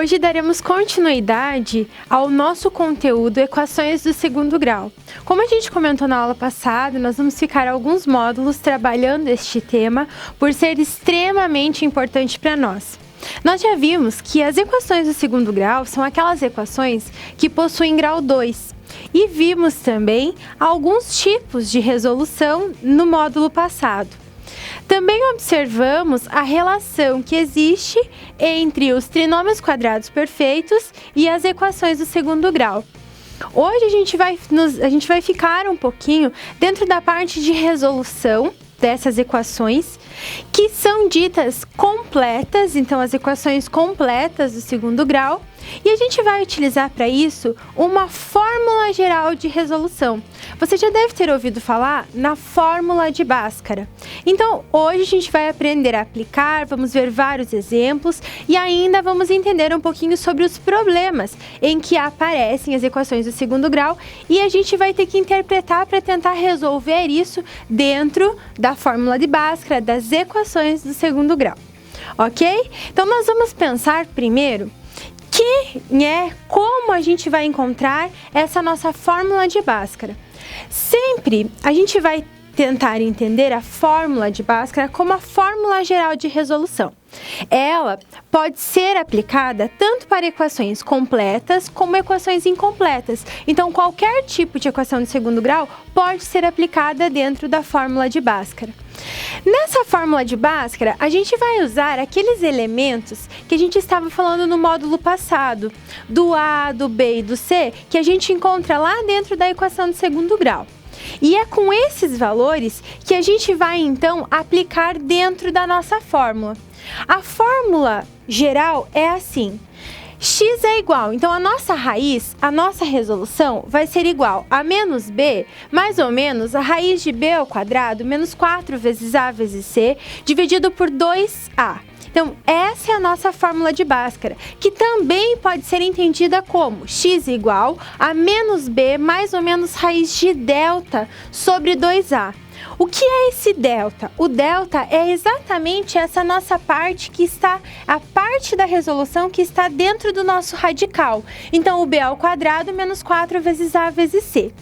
Hoje daremos continuidade ao nosso conteúdo Equações do segundo grau. Como a gente comentou na aula passada, nós vamos ficar alguns módulos trabalhando este tema por ser extremamente importante para nós. Nós já vimos que as equações do segundo grau são aquelas equações que possuem grau 2. E vimos também alguns tipos de resolução no módulo passado. Também observamos a relação que existe entre os trinômios quadrados perfeitos e as equações do segundo grau. Hoje a gente vai ficar um pouquinho dentro da parte de resolução dessas equações, que são ditas completas, então as equações completas do segundo grau, e a gente vai utilizar para isso uma fórmula geral de resolução. Você já deve ter ouvido falar na fórmula de Bhaskara. Então, hoje a gente vai aprender a aplicar, vamos ver vários exemplos e ainda vamos entender um pouquinho sobre os problemas em que aparecem as equações do segundo grau e a gente vai ter que interpretar para tentar resolver isso dentro da fórmula de Bhaskara, das equações do segundo grau. Ok? Então, nós vamos pensar primeiro como a gente vai encontrar essa nossa fórmula de Bhaskara. Sempre a gente vai tentar entender a fórmula de Bhaskara como a fórmula geral de resolução. Ela pode ser aplicada tanto para equações completas como equações incompletas. Então, qualquer tipo de equação de segundo grau pode ser aplicada dentro da fórmula de Bhaskara. Nessa fórmula de Bhaskara, a gente vai usar aqueles elementos que a gente estava falando no módulo passado, do A, do B e do C, que a gente encontra lá dentro da equação de segundo grau. E é com esses valores que a gente vai, então, aplicar dentro da nossa fórmula. A fórmula geral é assim: x é igual, então a nossa raiz, a nossa resolução vai ser igual a menos b, mais ou menos a raiz de b ao quadrado, menos 4 vezes a vezes c, dividido por 2a. Então, essa é a nossa fórmula de Bhaskara, que também pode ser entendida como x igual a menos b mais ou menos raiz de delta sobre 2a. O que é esse delta? O delta é exatamente essa nossa parte que está, a parte da resolução que está dentro do nosso radical. Então, o b ao quadrado menos 4 vezes a vezes c.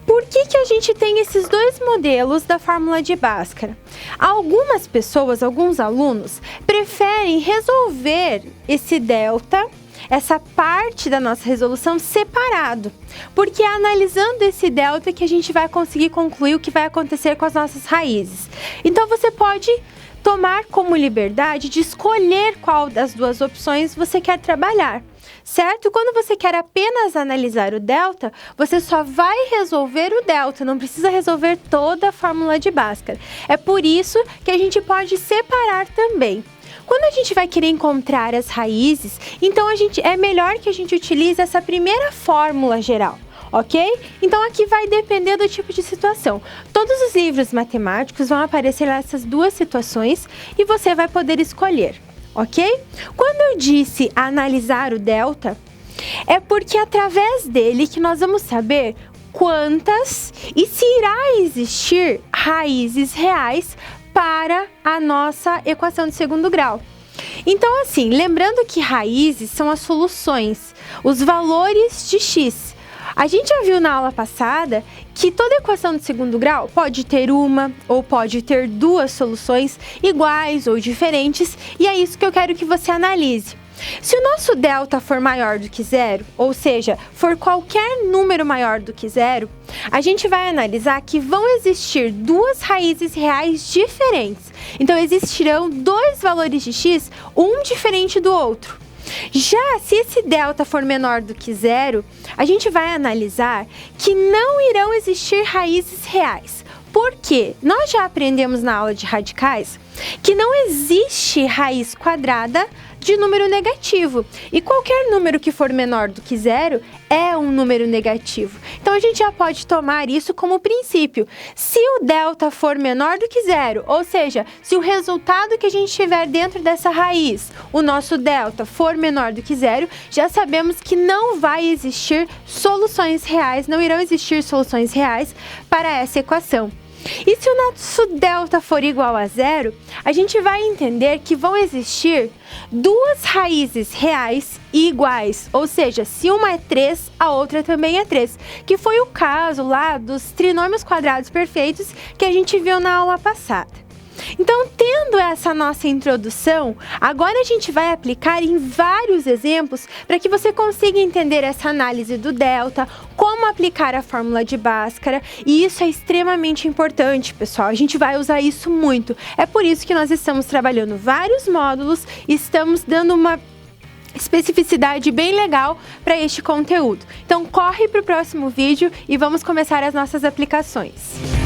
Por que a gente tem esses dois modelos da fórmula de Bhaskara? Algumas pessoas, alguns alunos, preferem resolver esse delta, essa parte da nossa resolução separado, porque é analisando esse delta que a gente vai conseguir concluir o que vai acontecer com as nossas raízes. Então, você pode tomar como liberdade de escolher qual das duas opções você quer trabalhar, certo? Quando você quer apenas analisar o delta, você só vai resolver o delta, não precisa resolver toda a fórmula de Bhaskara. É por isso que a gente pode separar também. Quando a gente vai querer encontrar as raízes, então é melhor que a gente utilize essa primeira fórmula geral, ok? Então aqui vai depender do tipo de situação. Todos os livros matemáticos vão aparecer nessas duas situações e você vai poder escolher, ok? Quando eu disse analisar o delta, é porque através dele que nós vamos saber quantas e se irá existir raízes reais para a nossa equação de segundo grau. Então, assim, lembrando que raízes são as soluções, os valores de x. A gente já viu na aula passada que toda equação de segundo grau pode ter uma ou pode ter duas soluções iguais ou diferentes, e é isso que eu quero que você analise. Se o nosso delta for maior do que zero, ou seja, for qualquer número maior do que zero, a gente vai analisar que vão existir duas raízes reais diferentes. Então, existirão dois valores de x, um diferente do outro. Já se esse delta for menor do que zero, a gente vai analisar que não irão existir raízes reais. Por quê? Nós já aprendemos na aula de radicais que não existe raiz quadrada de número negativo. E qualquer número que for menor do que zero é um número negativo. Então, a gente já pode tomar isso como princípio. Se o delta for menor do que zero, ou seja, se o resultado que a gente tiver dentro dessa raiz, o nosso delta, for menor do que zero, já sabemos que não vai existir soluções reais, não irão existir soluções reais para essa equação. E se o nosso delta for igual a zero, a gente vai entender que vão existir duas raízes reais e iguais, ou seja, se uma é 3, a outra também é 3, que foi o caso lá dos trinômios quadrados perfeitos que a gente viu na aula passada. Então, tendo essa nossa introdução, agora a gente vai aplicar em vários exemplos para que você consiga entender essa análise do delta, como aplicar a fórmula de Bhaskara, e isso é extremamente importante, pessoal. A gente vai usar isso muito. É por isso que nós estamos trabalhando vários módulos e estamos dando uma especificidade bem legal para este conteúdo. Então, corre para o próximo vídeo e vamos começar as nossas aplicações.